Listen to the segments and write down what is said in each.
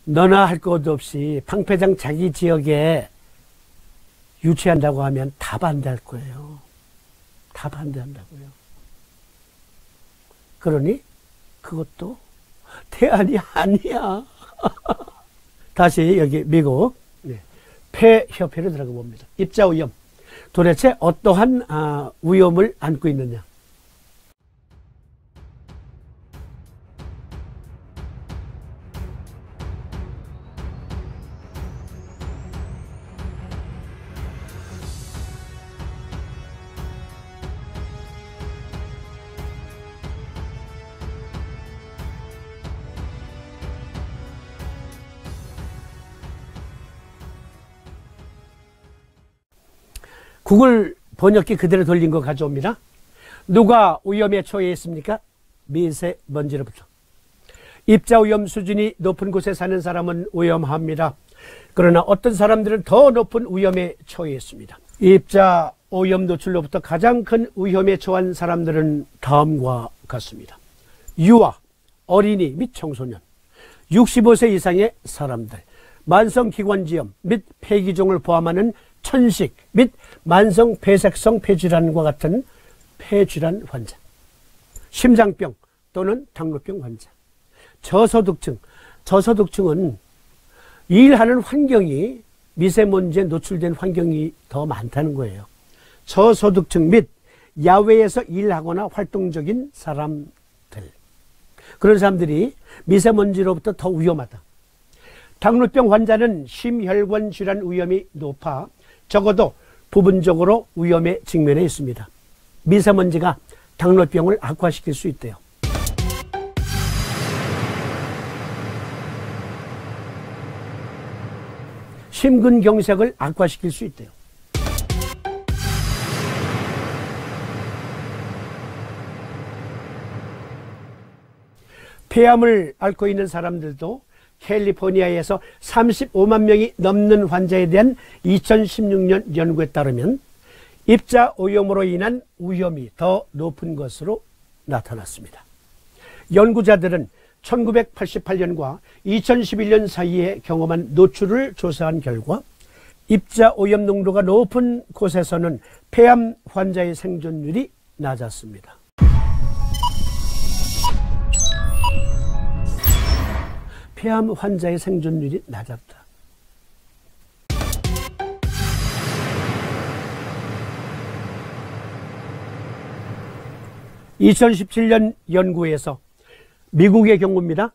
너나 할 것 없이 방패장 자기 지역에 유치한다고 하면 다 반대할 거예요. 다 반대한다고요. 그러니 그것도 대안이 아니야. 다시 여기 미국 폐협회로 들어가 봅니다. 입자오염. 도대체 어떠한 위험을 안고 있느냐. 구글 번역기 그대로 돌린 거 가져옵니다. 누가 오염에 처해 있습니까? 미세먼지로부터. 입자오염 수준이 높은 곳에 사는 사람은 위험합니다. 그러나 어떤 사람들은 더 높은 위험에 처해 있습니다. 입자오염 노출로부터 가장 큰 위험에 처한 사람들은 다음과 같습니다. 유아, 어린이 및 청소년, 65세 이상의 사람들, 만성기관지염 및 폐기종을 포함하는 천식 및 만성 배색성 폐질환과 같은 폐질환 환자, 심장병 또는 당뇨병 환자, 저소득층. 저소득층은 일하는 환경이 미세먼지에 노출된 환경이 더 많다는 거예요. 저소득층 및 야외에서 일하거나 활동적인 사람들, 그런 사람들이 미세먼지로부터 더 위험하다. 당뇨병 환자는 심혈관 질환 위험이 높아 적어도 부분적으로 위험에 직면해 있습니다. 미세먼지가 당뇨병을 악화시킬 수 있대요. 심근경색을 악화시킬 수 있대요. 폐암을 앓고 있는 사람들도 캘리포니아에서 35만 명이 넘는 환자에 대한 2016년 연구에 따르면 입자오염으로 인한 위험이 더 높은 것으로 나타났습니다. 연구자들은 1988년과 2011년 사이에 경험한 노출을 조사한 결과 입자오염 농도가 높은 곳에서는 폐암 환자의 생존율이 낮았습니다. 폐암 환자의 생존율이 낮았다. (2017년) 연구에서 미국의 경우입니다.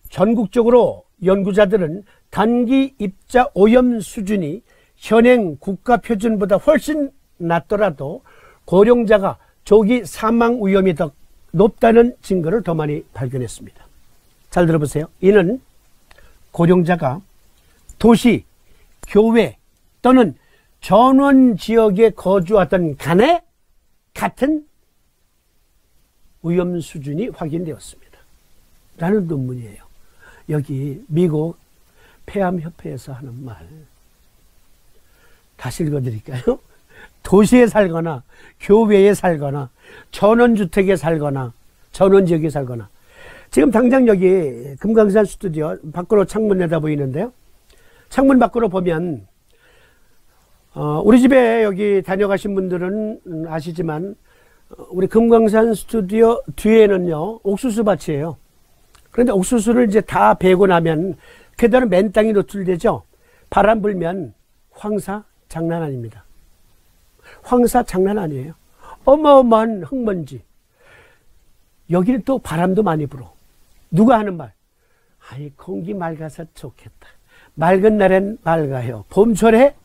전국적으로 연구자들은 단기 입자 오염 수준이 현행 국가 표준보다 훨씬 낮더라도 고령자가 조기 사망 위험이 더 높다는 증거를 더 많이 발견했습니다. 잘 들어보세요. 이는 고령자가 도시, 교외 또는 전원 지역에 거주하던 간에 같은 위험 수준이 확인되었습니다. 라는 논문이에요. 여기 미국 폐암협회에서 하는 말 다시 읽어드릴까요? 도시에 살거나 교외에 살거나 전원주택에 살거나 전원지역에 살거나, 지금 당장 여기 금강산 스튜디오 밖으로 창문 내다 보이는데요. 창문 밖으로 보면 우리 집에 여기 다녀가신 분들은 아시지만 우리 금강산 스튜디오 뒤에는요 옥수수 밭이에요. 그런데 옥수수를 이제 다 베고 나면 그대로 맨 땅이 노출되죠. 바람 불면 황사 장난 아닙니다. 황사 장난 아니에요. 어마어마한 흙먼지. 여기는 또 바람도 많이 불어. 누가 하는 말? 아이, 공기 맑아서 좋겠다. 맑은 날엔 맑아요. 봄철에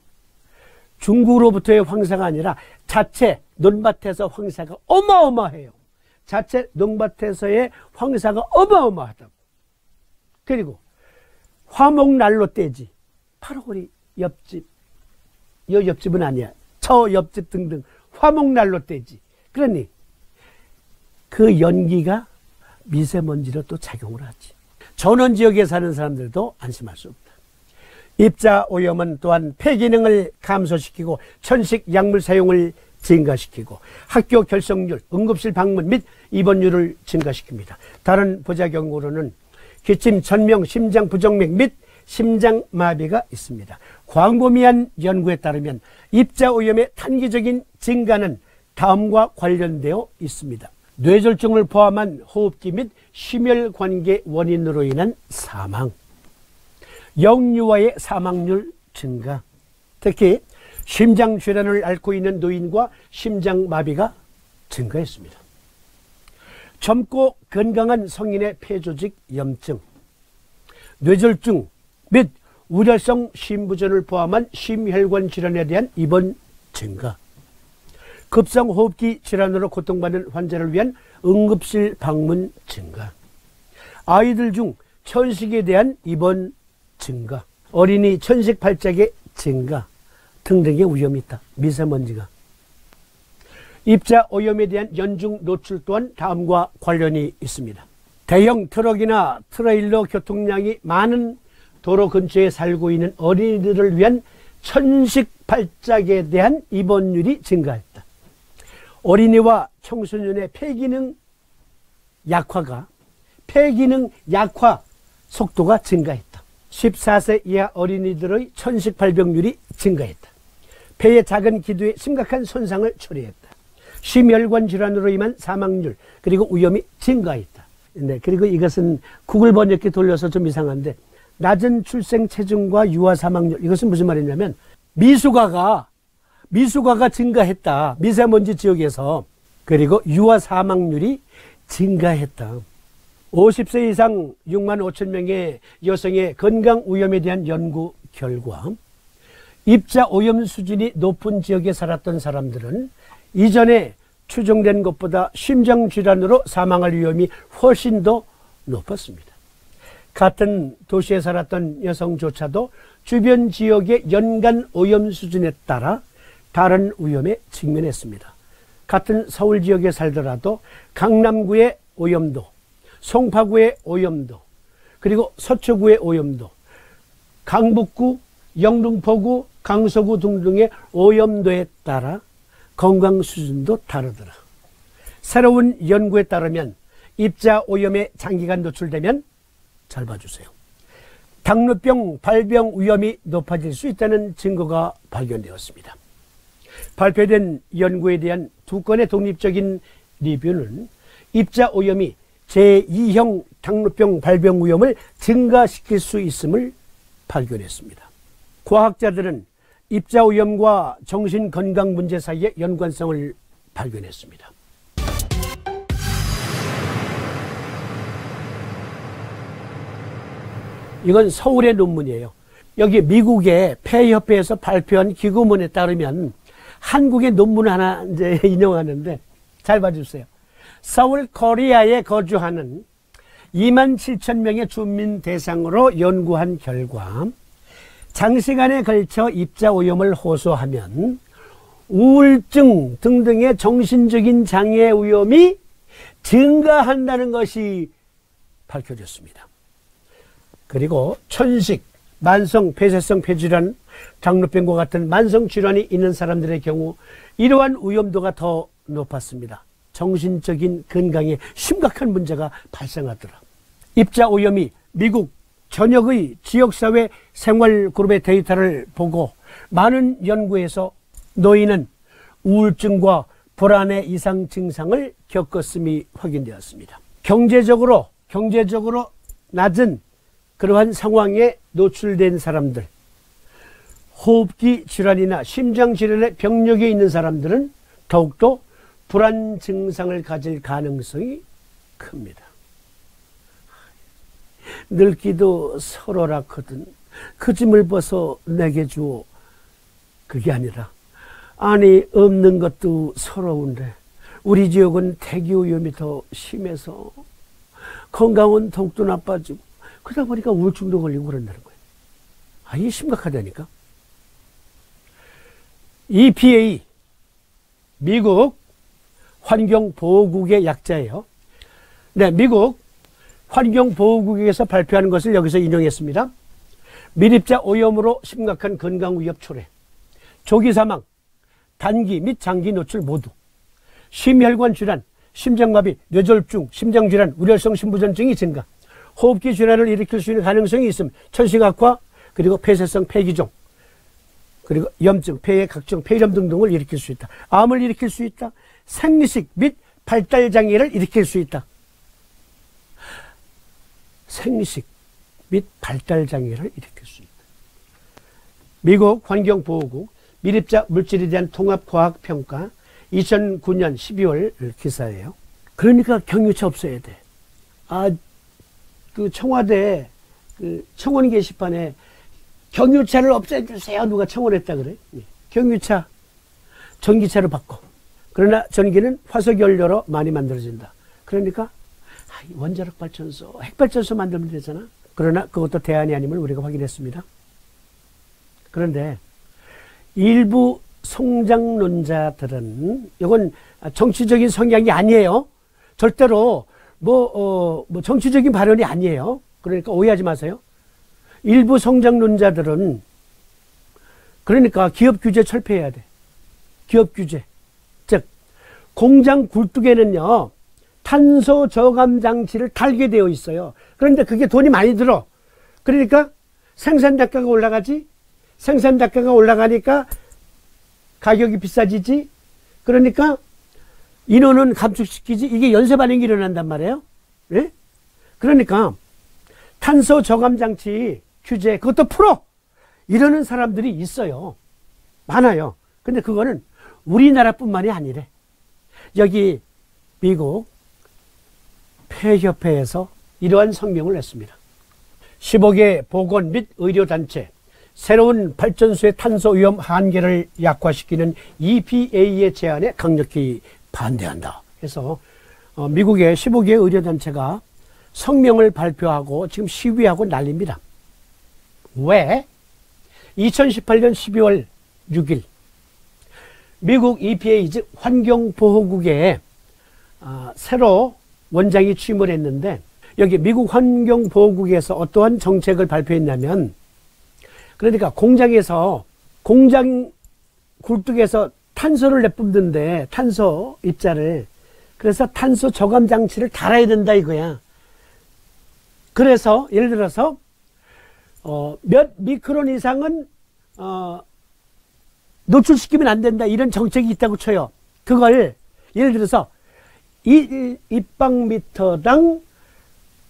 중국으로부터의 황사가 아니라 자체 논밭에서 황사가 어마어마해요. 자체 논밭에서의 황사가 어마어마하다고. 그리고 화목난로떼지. 바로 우리 옆집, 요 옆집은 아니야. 저 옆집 등등 화목난로떼지. 그러니 그 연기가 미세먼지로 또 작용을 하지. 전원지역에 사는 사람들도 안심할 수 없다. 입자오염은 또한 폐기능을 감소시키고 천식 약물 사용을 증가시키고 학교 결석률, 응급실 방문 및 입원율을 증가시킵니다. 다른 부작용으로는 기침, 천명, 심장 부정맥 및 심장마비가 있습니다. 광범위한 연구에 따르면 입자오염의 단기적인 증가는 다음과 관련되어 있습니다. 뇌졸중을 포함한 호흡기 및 심혈관계 원인으로 인한 사망, 영유아의 사망률 증가, 특히 심장질환을 앓고 있는 노인과 심장마비가 증가했습니다. 젊고 건강한 성인의 폐조직 염증, 뇌졸중 및 우려성 심부전을 포함한 심혈관 질환에 대한 입원 증가, 급성호흡기 질환으로 고통받는 환자를 위한 응급실 방문 증가, 아이들 중 천식에 대한 입원 증가, 어린이 천식 발작의 증가 등등의 위험이 있다. 미세먼지가. 입자 오염에 대한 연중 노출 또한 다음과 관련이 있습니다. 대형 트럭이나 트레일러 교통량이 많은 도로 근처에 살고 있는 어린이들을 위한 천식 발작에 대한 입원율이 증가했다. 어린이와 청소년의 폐기능 약화 속도가 증가했다. 14세 이하 어린이들의 천식 발병률이 증가했다. 폐의 작은 기도에 심각한 손상을 초래했다. 심혈관 질환으로 인한 사망률 그리고 위험이 증가했다. 네, 그리고 이것은 구글 번역기 돌려서 좀 이상한데, 낮은 출생 체중과 유아 사망률, 이것은 무슨 말이냐면 미숙아가 증가했다. 미세먼지 지역에서. 그리고 유아 사망률이 증가했다. 50세 이상 6만 5천 명의 여성의 건강 위험에 대한 연구 결과, 입자 오염 수준이 높은 지역에 살았던 사람들은 이전에 추정된 것보다 심장질환으로 사망할 위험이 훨씬 더 높았습니다. 같은 도시에 살았던 여성조차도 주변 지역의 연간 오염 수준에 따라 다른 위험에 직면했습니다. 같은 서울 지역에 살더라도 강남구의 오염도, 송파구의 오염도, 그리고 서초구의 오염도, 강북구, 영등포구, 강서구 등등의 오염도에 따라 건강 수준도 다르더라. 새로운 연구에 따르면 입자 오염에 장기간 노출되면, 잘 봐주세요, 당뇨병 발병 위험이 높아질 수 있다는 증거가 발견되었습니다. 발표된 연구에 대한 2건의 독립적인 리뷰는 입자 오염이 제2형 당뇨병 발병 위험을 증가시킬 수 있음을 발견했습니다. 과학자들은 입자 오염과 정신건강 문제 사이의 연관성을 발견했습니다. 이건 서울의 논문이에요. 여기 미국의 폐협회에서 발표한 기고문에 따르면 한국의 논문 하나 이제 인용하는데, 잘 봐주세요. 서울 코리아에 거주하는 2만 7천 명의 주민 대상으로 연구한 결과, 장시간에 걸쳐 입자 오염을 호소하면 우울증 등등의 정신적인 장애 위험이 증가한다는 것이 밝혀졌습니다. 그리고 천식, 만성 폐쇄성 폐질환, 당뇨병과 같은 만성 질환이 있는 사람들의 경우 이러한 위험도가 더 높았습니다. 정신적인 건강에 심각한 문제가 발생하더라. 입자 오염이 미국 전역의 지역사회 생활그룹의 데이터를 보고 많은 연구에서 노인은 우울증과 불안의 이상 증상을 겪었음이 확인되었습니다. 경제적으로 낮은 그러한 상황에 노출된 사람들, 호흡기 질환이나 심장 질환의 병력에 있는 사람들은 더욱더 불안 증상을 가질 가능성이 큽니다. 늙기도 서러라거든 그 짐을 벗어 내게 주오. 그게 아니라, 아니 없는 것도 서러운데 우리 지역은 대기 오염이 더 심해서 건강은 더욱더 나빠지고 그러다 보니까 우울증도 걸리고 그런다는 거예요. 이게 심각하다니까. EPA, 미국 환경보호국의 약자예요. 네, 미국 환경보호국에서 발표한 것을 여기서 인용했습니다. 밀입자 오염으로 심각한 건강 위협 초래, 조기 사망, 단기 및 장기 노출 모두, 심혈관 질환, 심장마비, 뇌졸중, 심장질환, 우려성 심부전증이 증가, 호흡기 질환을 일으킬 수 있는 가능성이 있음, 천식 악화, 그리고 폐쇄성 폐기종, 그리고 염증, 폐의 각종 폐렴 등등을 일으킬 수 있다. 암을 일으킬 수 있다. 생리식 및 발달장애를 일으킬 수 있다. 생리식 및 발달장애를 일으킬 수 있다. 미국 환경보호국 미립자 물질에 대한 통합과학평가 2009년 12월 기사예요. 그러니까 경유차 없어야 돼. 그 청와대 그 청원 게시판에 경유차를 없애주세요. 누가 청원했다 그래? 경유차 전기차로 바꿔. 그러나 전기는 화석연료로 많이 만들어진다. 그러니까 원자력 발전소, 핵발전소 만들면 되잖아. 그러나 그것도 대안이 아님을 우리가 확인했습니다. 그런데 일부 성장론자들은 이건 정치적인 성향이 아니에요. 절대로 뭐 정치적인 발언이 아니에요. 그러니까 오해하지 마세요. 일부 성장론자들은 그러니까 기업 규제 철폐해야 돼. 기업 규제. 즉 공장 굴뚝에는요 탄소 저감 장치를 달게 되어 있어요. 그런데 그게 돈이 많이 들어. 그러니까 생산 단가가 올라가지. 생산 단가가 올라가니까 가격이 비싸지지. 그러니까 인원은 감축시키지. 이게 연쇄 반응이 일어난단 말이에요. 네? 그러니까 탄소 저감 장치 규제 그것도 풀어. 이러는 사람들이 있어요. 많아요. 근데 그거는 우리나라뿐만이 아니래. 여기 미국 폐협회에서 이러한 성명을 냈습니다. 15개 보건 및 의료단체 새로운 발전소의 탄소 위험 한계를 약화시키는 EPA의 제안에 강력히 반대한다. 그래서 미국의 15개 의료단체가 성명을 발표하고 지금 시위하고 난립니다. 왜? 2018년 12월 6일 미국 EPA 즉 환경보호국에 새로 원장이 취임을 했는데 여기 미국 환경보호국에서 어떠한 정책을 발표했냐면 그러니까 공장 굴뚝에서 탄소를 내뿜는데 탄소 입자를 그래서 탄소 저감 장치를 달아야 된다 이거야. 그래서 예를 들어서 몇 미크론 이상은 노출시키면 안 된다 이런 정책이 있다고 쳐요. 그걸 예를 들어서 입방미터당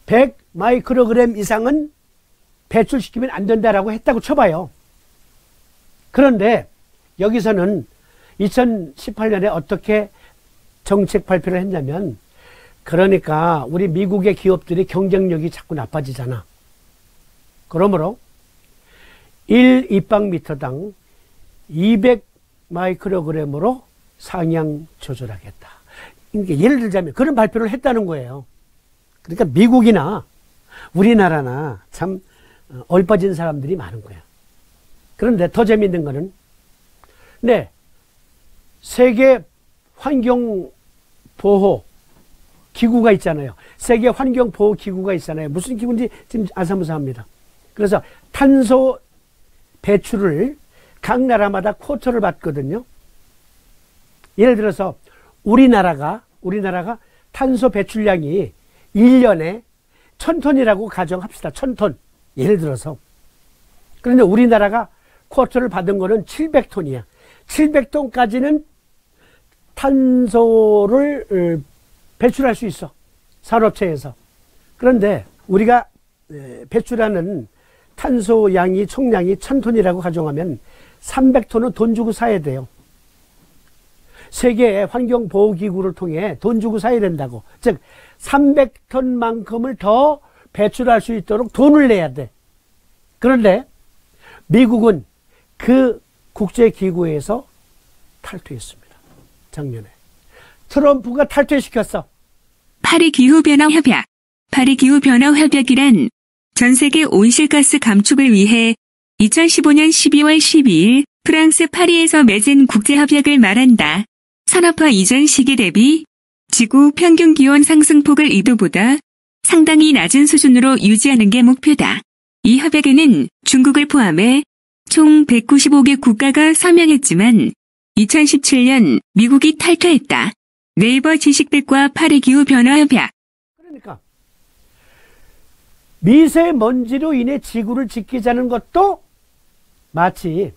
100 마이크로그램 이상은 배출시키면 안 된다라고 했다고 쳐봐요. 그런데 여기서는 2018년에 어떻게 정책 발표를 했냐면 그러니까 우리 미국의 기업들이 경쟁력이 자꾸 나빠지잖아. 그러므로 1 입방미터당 200 마이크로그램으로 상향 조절하겠다. 그러니까 예를 들자면 그런 발표를 했다는 거예요. 그러니까 미국이나 우리나라나 참 얼빠진 사람들이 많은 거야. 그런데 더 재미있는 거는 네, 세계 환경보호 기구가 있잖아요. 세계 환경보호 기구가 있잖아요. 무슨 기구인지 지금 아사무사합니다. 그래서 탄소 배출을 각 나라마다 쿼터를 받거든요. 예를 들어서 우리나라가 탄소 배출량이 1년에 1000톤이라고 가정합시다. 1000톤. 예를 들어서. 그런데 우리나라가 쿼터를 받은 거는 700톤이야. 700톤까지는 탄소를 배출할 수 있어. 산업체에서. 그런데 우리가 배출하는 탄소 양이 총량이 1000톤이라고 가정하면 300톤은 돈 주고 사야 돼요. 세계 환경보호기구를 통해 돈 주고 사야 된다고. 즉 300톤만큼을 더 배출할 수 있도록 돈을 내야 돼. 그런데 미국은 그 국제기구에서 탈퇴했습니다. 작년에. 트럼프가 탈퇴시켰어. 파리기후변화협약. 파리기후변화협약이란 전세계 온실가스 감축을 위해 2015년 12월 12일 프랑스 파리에서 맺은 국제협약을 말한다. 산업화 이전 시기 대비 지구 평균 기온 상승폭을 이도보다 상당히 낮은 수준으로 유지하는 게 목표다. 이 협약에는 중국을 포함해 총 195개 국가가 서명했지만 2017년 미국이 탈퇴했다. 네이버 지식백과 파리기후변화협약. 그러니까 미세먼지로 인해 지구를 지키자는 것도 마치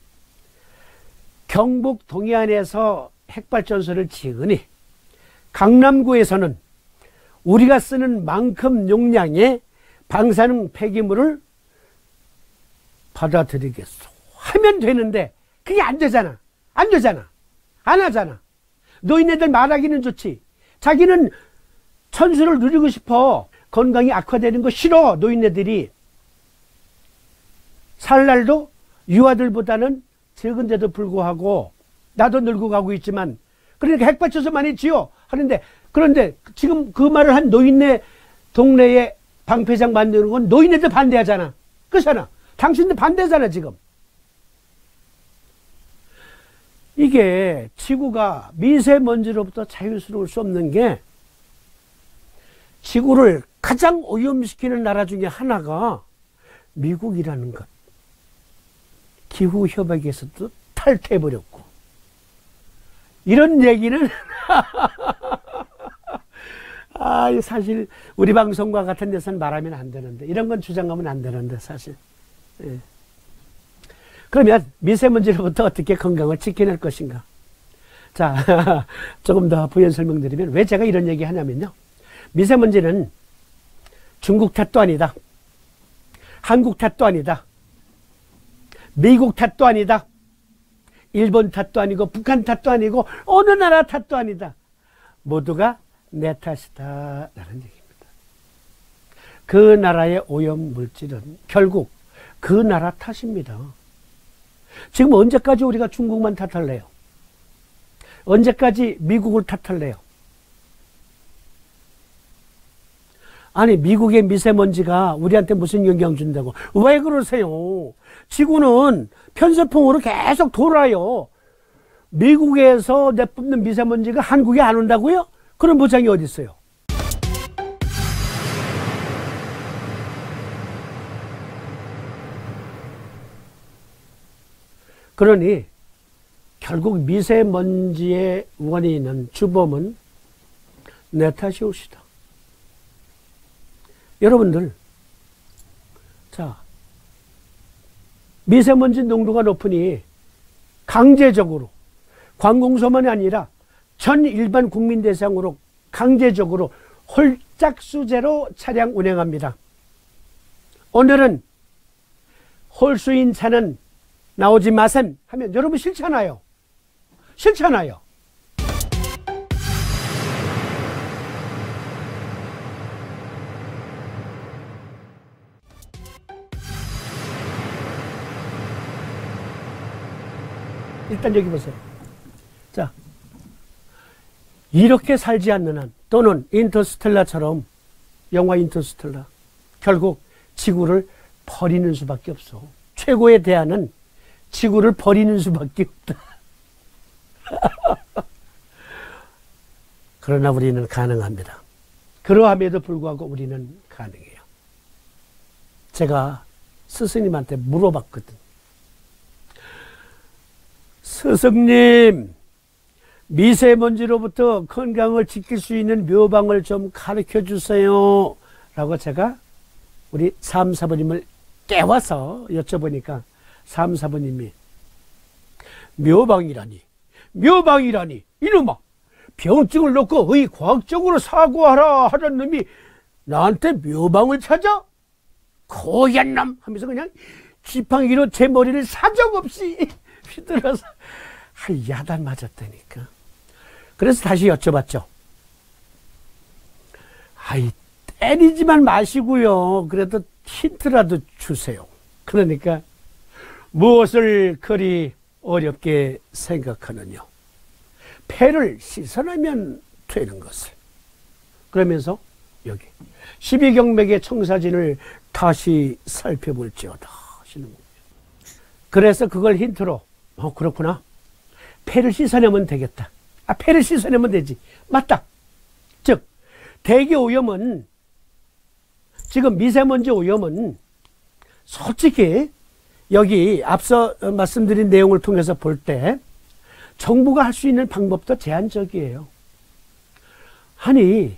경북 동해안에서 핵발전소를 지으니 강남구에서는 우리가 쓰는 만큼 용량의 방사능 폐기물을 받아들이겠소 하면 되는데 그게 안 되잖아. 안 되잖아. 안 하잖아. 노인네들 말하기는 좋지. 자기는 천수를 누리고 싶어. 건강이 악화되는 거 싫어. 노인네들이. 살 날도 유아들보다는 적은데도 불구하고 나도 늙고 가고 있지만 그러니까 핵발전소 많이 지어 하는데 그런데 지금 그 말을 한 노인네 동네에 방패장 만드는 건 노인네들 반대하잖아. 그렇잖아. 당신들 반대잖아 지금. 이게 지구가 미세먼지로부터 자유스러울 수 없는 게 지구를 가장 오염시키는 나라 중에 하나가 미국이라는 것. 기후협약에서도 탈퇴해버렸고 이런 얘기는 사실 우리 방송과 같은 데서는 말하면 안 되는데 이런 건 주장하면 안 되는데 사실. 예. 그러면 미세먼지로부터 어떻게 건강을 지켜낼 것인가? 자, 조금 더 부연 설명드리면 왜 제가 이런 얘기 하냐면요. 미세먼지는 중국 탓도 아니다. 한국 탓도 아니다. 미국 탓도 아니다. 일본 탓도 아니고 북한 탓도 아니고 어느 나라 탓도 아니다. 모두가 내 탓이다 라는 얘기입니다. 그 나라의 오염 물질은 결국 그 나라 탓입니다. 지금 언제까지 우리가 중국만 탓할래요? 언제까지 미국을 탓할래요? 아니 미국의 미세먼지가 우리한테 무슨 영향 준다고. 왜 그러세요? 지구는 편서풍으로 계속 돌아요. 미국에서 내뿜는 미세먼지가 한국에 안 온다고요? 그런 보장이 어디 있어요? 그러니 결국 미세먼지의 원인은 주범은 내 탓이옵시다. 여러분들, 자, 미세먼지 농도가 높으니 강제적으로 관공서만이 아니라 전 일반 국민 대상으로 강제적으로 홀짝수제로 차량 운행합니다. 오늘은 홀수인 차는 나오지 마셈 하면 여러분 싫잖아요. 싫잖아요. 일단 여기 보세요. 자, 이렇게 살지 않는 한 또는 인터스텔라처럼 영화 인터스텔라 결국 지구를 버리는 수밖에 없어. 최고의 대안은 지구를 버리는 수밖에 없다. 그러나 우리는 가능합니다. 그러함에도 불구하고 우리는 가능해요. 제가 스승님한테 물어봤거든. 스승님, 미세먼지로부터 건강을 지킬 수 있는 묘방을 좀 가르쳐 주세요 라고 제가 우리 사무사부님을 깨워서 여쭤보니까 사무사부님이 묘방이라니 이놈아, 병증을 놓고 과학적으로 사고하라 하는 놈이 나한테 묘방을 찾아? 고얀 놈 하면서 그냥 지팡이로 제 머리를 사정없이 휘둘러서 야단 맞았다니까. 그래서 다시 여쭤봤죠. 때리지만 마시고요. 그래도 힌트라도 주세요. 그러니까 무엇을 그리 어렵게 생각하느냐. 폐를 씻어내면 되는 것을. 그러면서 여기 12경맥의 청사진을 다시 살펴볼지어다 하시는 거예요. 그래서 그걸 힌트로 그렇구나. 폐를 씻어내면 되겠다. 폐를 씻어내면 되지. 맞다. 즉 대기 오염은 지금 미세먼지 오염은 솔직히 여기 앞서 말씀드린 내용을 통해서 볼 때 정부가 할 수 있는 방법도 제한적이에요. 아니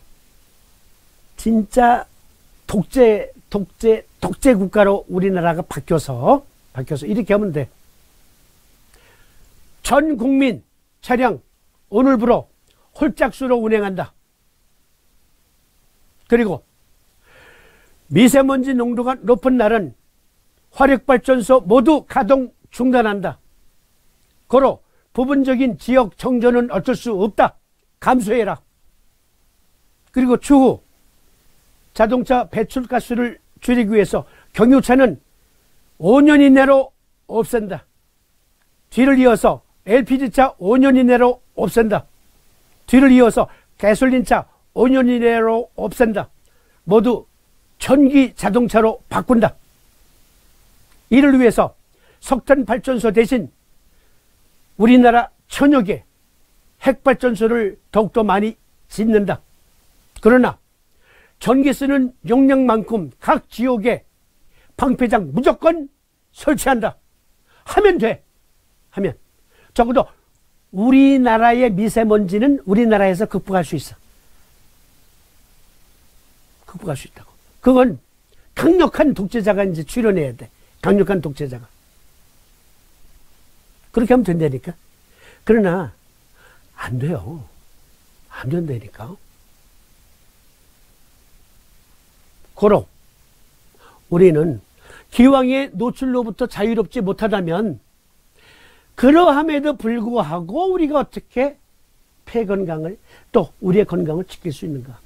진짜 독재 국가로 우리나라가 바뀌어서 이렇게 하면 돼. 전 국민 차량 오늘부로 홀짝수로 운행한다. 그리고 미세먼지 농도가 높은 날은 화력발전소 모두 가동 중단한다. 고로 부분적인 지역 정전은 어쩔 수 없다. 감수해라. 그리고 추후 자동차 배출가스를 줄이기 위해서 경유차는 5년 이내로 없앤다. 뒤를 이어서 LPG차 5년 이내로 없앤다. 뒤를 이어서 가솔린차 5년 이내로 없앤다. 모두 전기 자동차로 바꾼다. 이를 위해서 석탄 발전소 대신 우리나라 천여개 핵발전소를 더욱더 많이 짓는다. 그러나 전기 쓰는 용량만큼 각 지역에 방패장 무조건 설치한다. 하면 돼. 하면 적어도 우리나라의 미세먼지는 우리나라에서 극복할 수 있어. 극복할 수 있다고. 그건 강력한 독재자가 이제 출연해야 돼. 강력한 독재자가. 그렇게 하면 된다니까. 그러나 안 돼요. 안 된다니까. 고로 우리는 기왕의 노출로부터 자유롭지 못하다면 그러함에도 불구하고 우리가 어떻게 폐 건강을 또 우리의 건강을 지킬 수 있는가.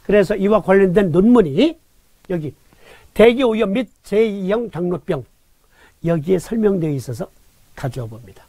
그래서 이와 관련된 논문이 여기 대기오염 및 제2형 당뇨병 여기에 설명되어 있어서 가져와 봅니다.